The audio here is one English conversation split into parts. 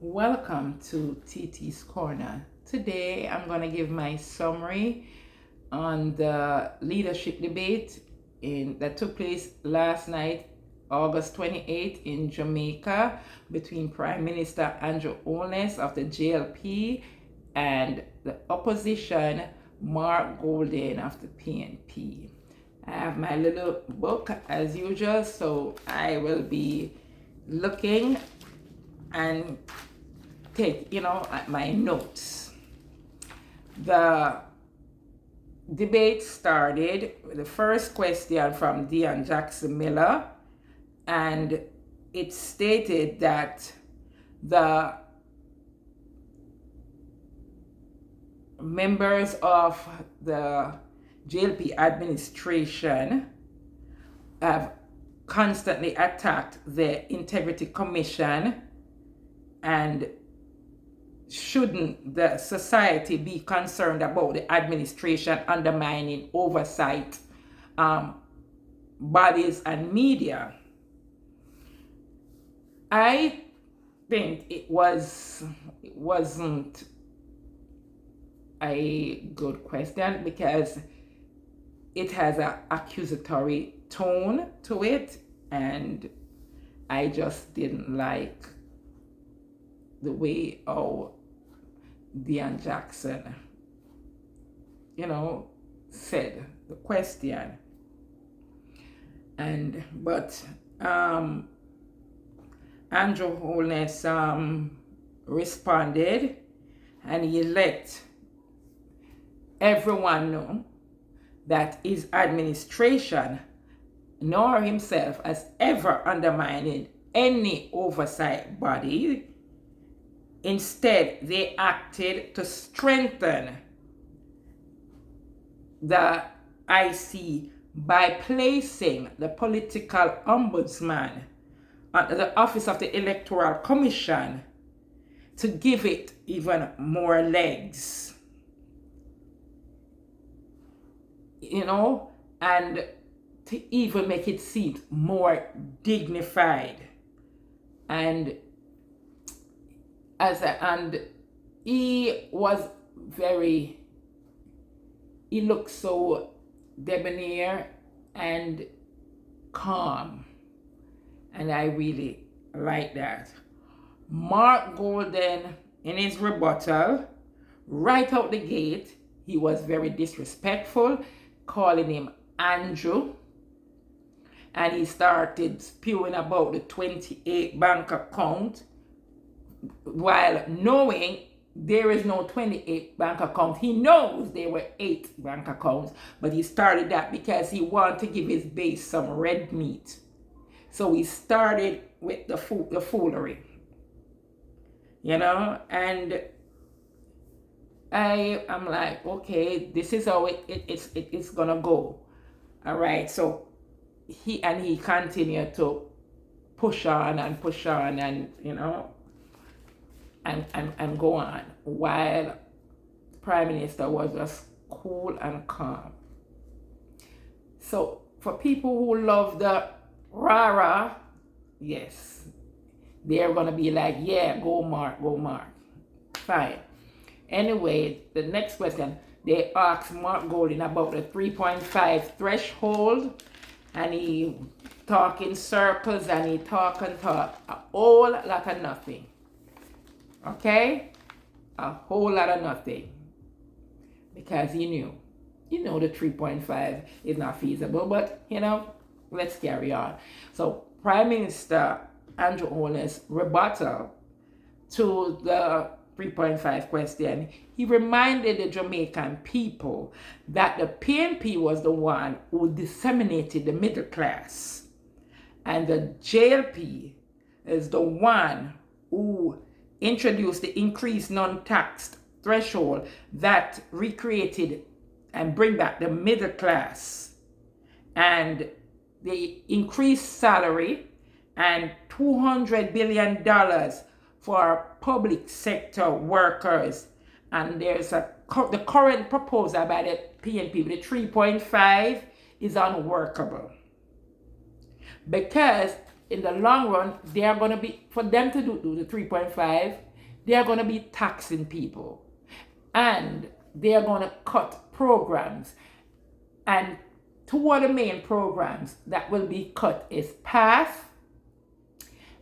Welcome to TT's Corner. Today I'm going to give my summary on the leadership debate that took place last night, August 28th in Jamaica, between Prime Minister Andrew Holness of the JLP and the opposition Mark Golden of the PNP. I have my little book as usual, so I will be looking and take, at my notes. The debate started with the first question from Dion Jackson Miller, and it stated that the members of the JLP administration have constantly attacked the Integrity Commission, and shouldn't the society be concerned about the administration undermining oversight bodies and media? I think it wasn't a good question because it has an accusatory tone to it, and I just didn't like the way Dion Jackson, said the question. But Andrew Holness responded, and he let everyone know that his administration nor himself has ever undermined any oversight body. Instead, they acted to strengthen the IC by placing the political ombudsman under the office of the Electoral Commission to give it even more legs. And to even make it seem more dignified. And he looked so debonair and calm, and I really like that. Mark Golden, in his rebuttal, right out the gate, he was very disrespectful, calling him Andrew, and he started spewing about the 28 bank account, while knowing there is no 28 bank account. He knows there were 8 bank accounts, but he started that because he wanted to give his base some red meat. So he started with the foolery, and I'm like, okay, this is how it's gonna go. All right, so he continued to push on and and go on, while Prime Minister was just cool and calm. So for people who love the rah-rah, yes, they're gonna be like, yeah, go Mark. Fine. Anyway, the next question, they asked Mark Golden about the 3.5 threshold, and he talk in circles, and he talk a whole lot of nothing. Okay? A whole lot of nothing. Because he knew the 3.5 is not feasible, but let's carry on. So Prime Minister Andrew Holness rebuttal to the 3.5 question, he reminded the Jamaican people that the PNP was the one who disseminated the middle class, and the JLP is the one who introduced the increased non-taxed threshold that recreated and bring back the middle class, and the increased salary and $200 billion for public sector workers. And there's the current proposal by the PNP, the 3.5 is unworkable, because in the long run, they are going to be, for them to do the 3.5, They are going to be taxing people. And they are going to cut programs. And two of the main programs that will be cut is PATH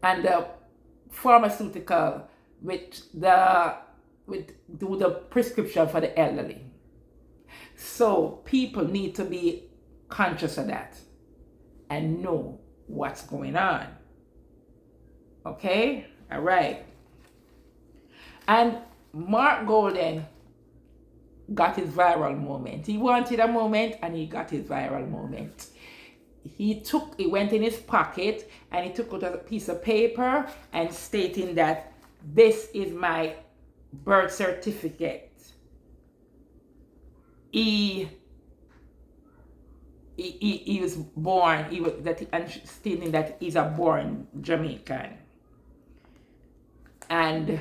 and the pharmaceutical do the prescription for the elderly. So people need to be conscious of that and know what's going on. Okay? All right. And Mark Golden got his viral moment. He wanted a moment and he got his viral moment. He went in his pocket and he took out a piece of paper and stating that this is my birth certificate. He was born, and stating that he's a born Jamaican. And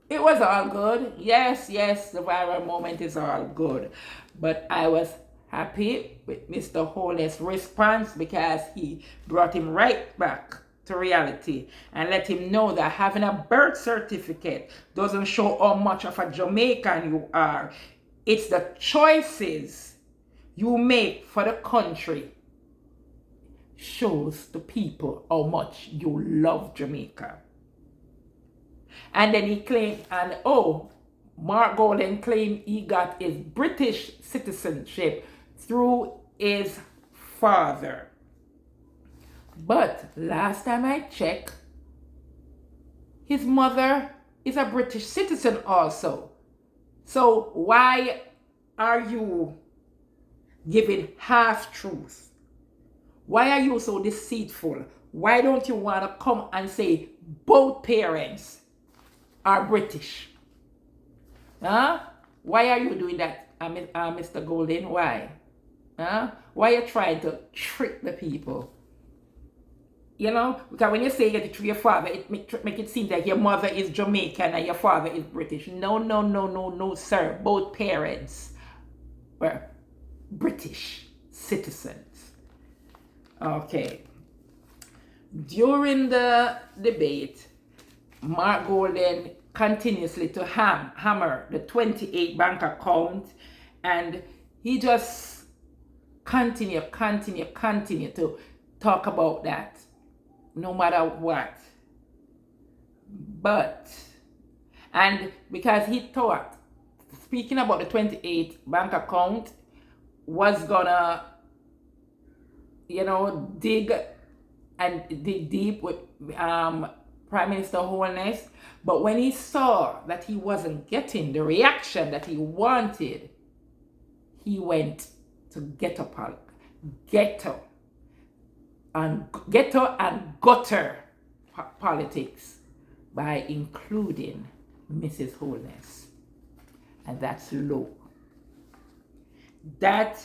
it was all good. Yes, the viral moment is all good. But I was happy with Mr. Holness' response because he brought him right back to reality and let him know that having a birth certificate doesn't show how much of a Jamaican you are. It's the choices you make for the country shows the people how much you love Jamaica. And then he claimed, Mark Golden claimed he got his British citizenship through his father. But last time I checked, his mother is a British citizen also. So why are you giving half-truth? Why are you so deceitful? Why don't you want to come and say both parents are British? Huh? Why are you doing that, Mr. Golden? Why? Huh? Why are you trying to trick the people? You know, because when you say you get it through your father, it make it seem like your mother is Jamaican and your father is British. No, sir. Both parents were British citizens. Okay. During the debate, Mark Golden continuously to hammer the 28 bank account, and he just continue to talk about that no matter what. And because he thought speaking about the 28 bank account was gonna, dig deep with Prime Minister Holness, but when he saw that he wasn't getting the reaction that he wanted, he went to ghetto and gutter politics by including Mrs Holness, and that's low. That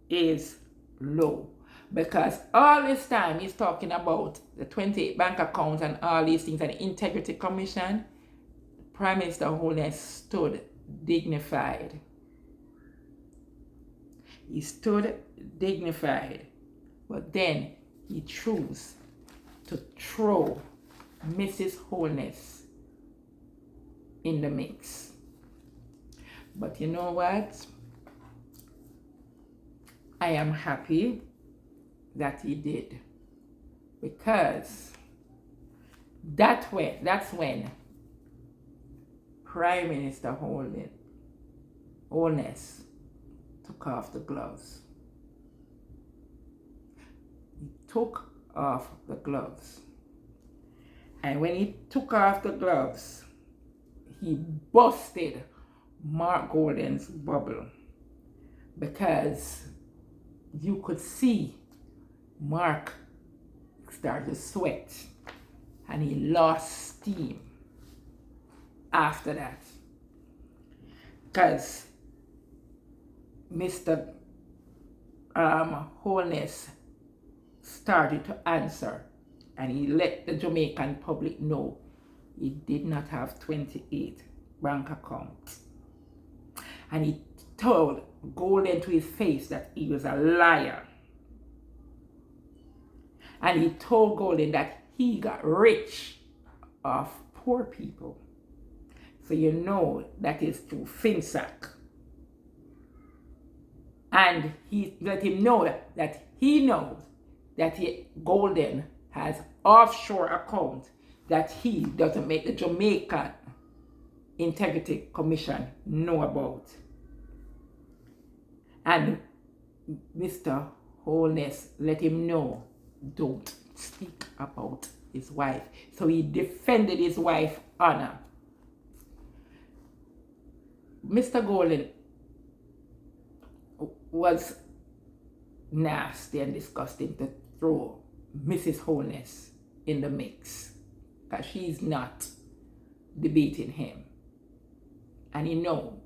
is low. Because all this time he's talking about the 28 bank accounts and all these things and the Integrity Commission, Prime Minister Holness stood dignified. He stood dignified. But then he chose to throw Mrs. Holness in the mix. But you know what? I am happy that he did, because that's when Prime Minister Holness took off the gloves. He took off the gloves, and when he took off the gloves, he busted Mark Golden's bubble, because you could see Mark started to sweat and he lost steam after that, because Mr. Holness started to answer, and he let the Jamaican public know he did not have 28 bank accounts, and he told Golden to his face that he was a liar. And he told Golden that he got rich off poor people. So you know that is through Finsack. And he let him know that he knows that Golden has offshore account that he doesn't make the Jamaican Integrity Commission know about. And Mr. Holness let him know, don't speak about his wife. So he defended his wife's honor. Mr. Golden was nasty and disgusting to throw Mrs. Holness in the mix, because she's not debating him. And you know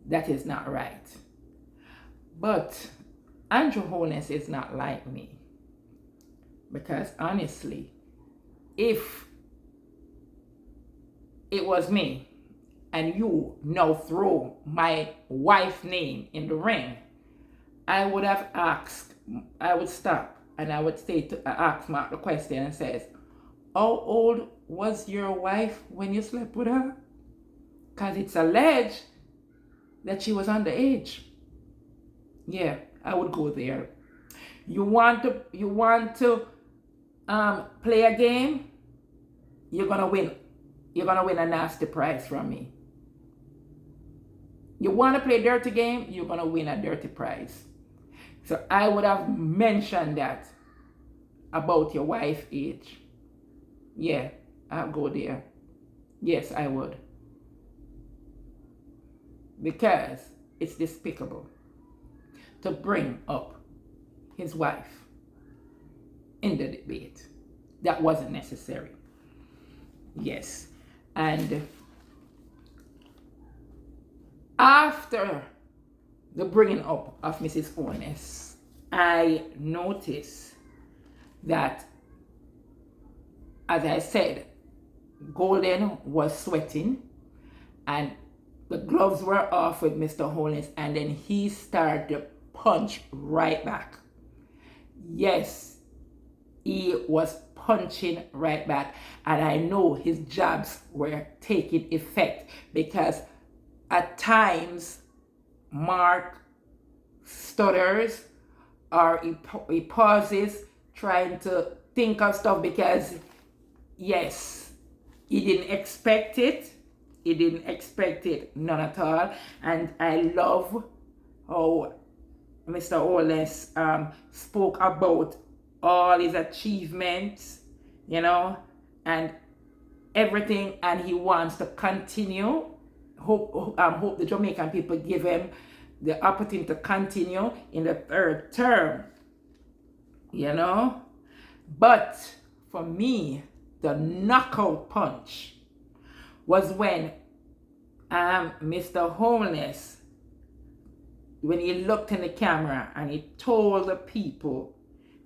that is not right. But Andrew Holness is not like me, because honestly, if it was me and you now throw my wife's name in the ring, I would have asked, I would stop and I would say to ask Mark the question and says, how old was your wife when you slept with her? Because it's alleged that she was underage. Yeah, I would go there. You want to play a game? You're gonna win. You're gonna win a nasty prize from me. You want to play a dirty game? You're gonna win a dirty prize. So I would have mentioned that about your wife's age. Yeah, I'll go there. Yes, I would. Because it's despicable to bring up his wife in the debate. That wasn't necessary. Yes. And after the bringing up of Mrs. Holness, I noticed that, as I said, Golden was sweating and the gloves were off with Mr. Holness, and then he started to punch right back. Yes, he was punching right back, and I know his jabs were taking effect, because at times Mark stutters or he pauses trying to think of stuff, because yes, he didn't expect it. He didn't expect it, none at all. And I love how Mr. Holness spoke about all his achievements, you know, and everything, and he wants to continue. Hope the Jamaican people give him the opportunity to continue in the third term, you know. But for me, the knockout punch was when Mr. Holness, when he looked in the camera and he told the people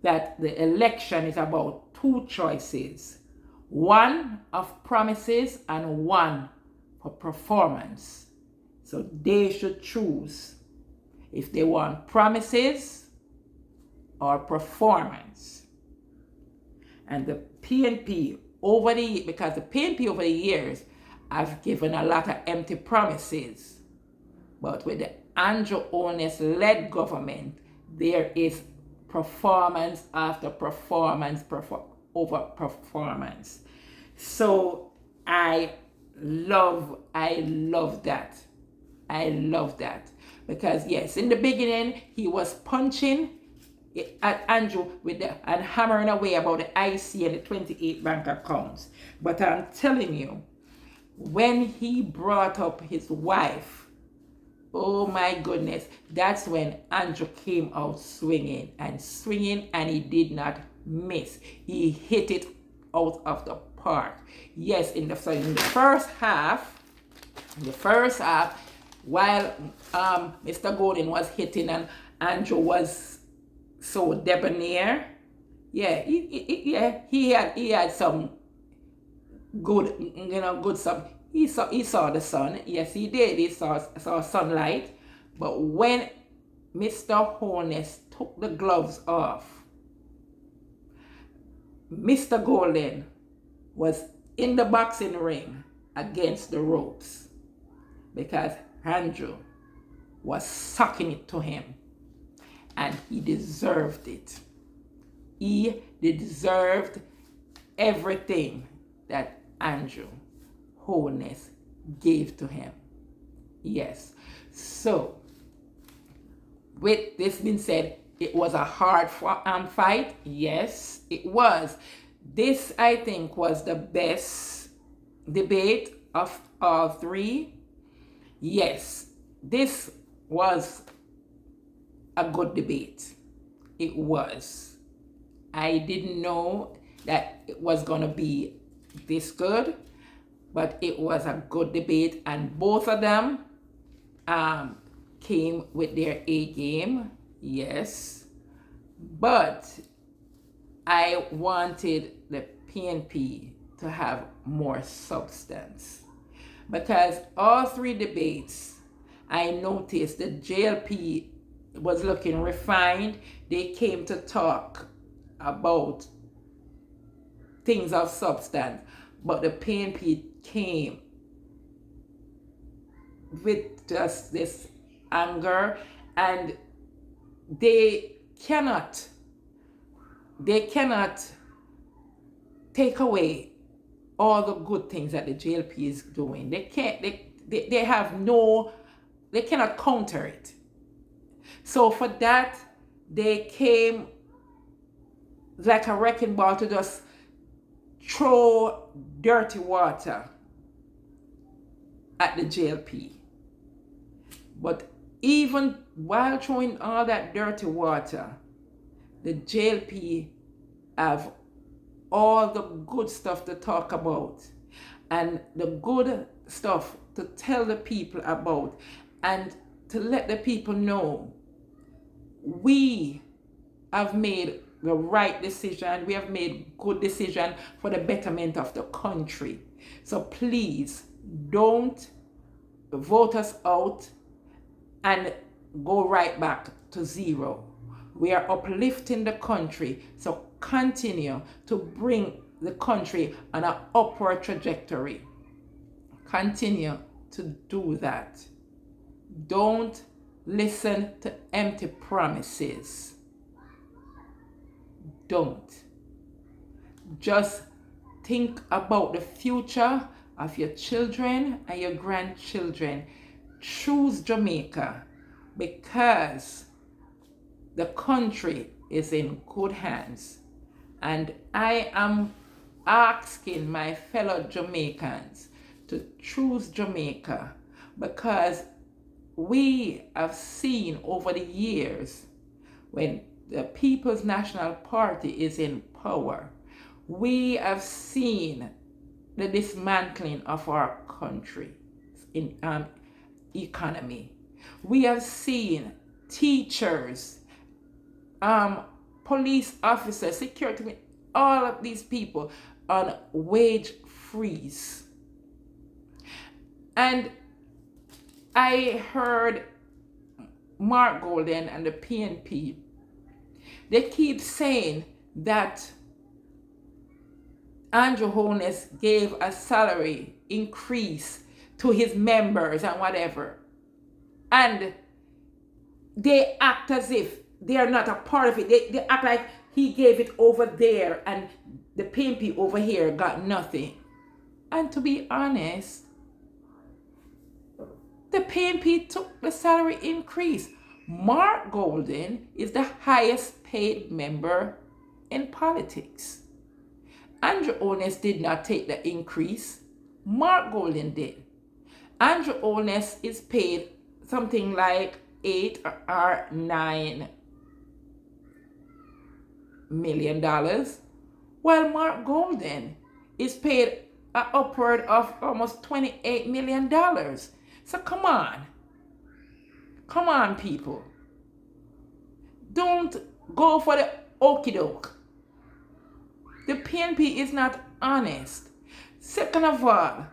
that the election is about two choices, one of promises and one for performance. So they should choose if they want promises or performance. And the PNP over the, because the PNP over the years have given a lot of empty promises, but with the Andrew Holness led government, there is performance after performance over performance. So I love that. I love that, because yes, in the beginning he was punching at Andrew with and hammering away about the IC and the 28 bank accounts. But I'm telling you, when he brought up his wife, oh my goodness, that's when Andrew came out swinging, and he did not miss. He hit it out of the park. Yes, in the first half, while Mr. Golden was hitting and Andrew was so debonair, yeah, he had some good, good some. He saw the sun. Yes, he did. He saw sunlight. But when Mr. Holness took the gloves off, Mr. Golden was in the boxing ring against the ropes because Andrew was sucking it to him, and he deserved it. He deserved everything that Andrew Holness gave to him. Yes. So, with this being said, it was a hard fight. Yes, it was. This, I think, was the best debate of all three. Yes, this was a good debate. It was. I didn't know that it was going to be this good, but it was a good debate, and both of them came with their A game. Yes, but I wanted the PNP to have more substance, because all three debates, I noticed the JLP was looking refined. They came to talk about things of substance, but the PNP came with just this anger, and they cannot take away all the good things that the JLP is doing. They cannot counter it. So for that, they came like a wrecking ball to just throw dirty water at the JLP. But even while throwing all that dirty water, the JLP have all the good stuff to talk about, and the good stuff to tell the people about, and to let the people know we have made the right decision, we have made good decision for the betterment of the country. So please don't vote us out and go right back to zero. We are uplifting the country, so continue to bring the country on an upward trajectory. Continue to do that. Don't listen to empty promises. Don't. Just think about the future of your children and your grandchildren. Choose Jamaica, because the country is in good hands. And I am asking my fellow Jamaicans to choose Jamaica, because we have seen over the years, when the People's National Party is in power, we have seen the dismantling of our country in economy. We have seen teachers, police officers, security, all of these people on wage freeze. And I heard Mark Golden and the PNP, they keep saying that Andrew Holness gave a salary increase to his members and whatever. And they act as if they are not a part of it. They act like he gave it over there and the PNP over here got nothing. And to be honest, the PNP took the salary increase. Mark Golden is the highest paid member in politics. Andrew Holness did not take the increase. Mark Golden did. Andrew Holness is paid something like $8 or $9 million, while Mark Golden is paid an upward of almost $28 million. So come on, people. Don't go for the okie doke. The PNP is not honest. Second of all,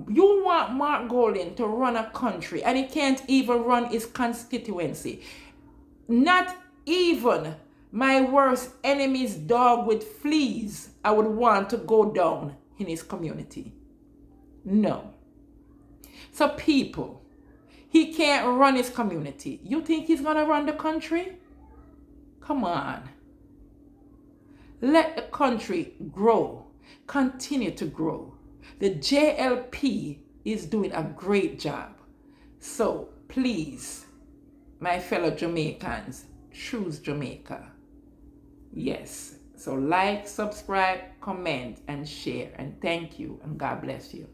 you want Mark Golden to run a country, and he can't even run his constituency. Not even my worst enemy's dog with fleas I would want to go down in his community. No. So people, he can't run his community. You think he's going to run the country? Come on. Let the country grow. Continue to grow. The JLP is doing a great job. So please, my fellow Jamaicans, choose Jamaica. Yes. So like, subscribe, comment, and share. And thank you. And God bless you.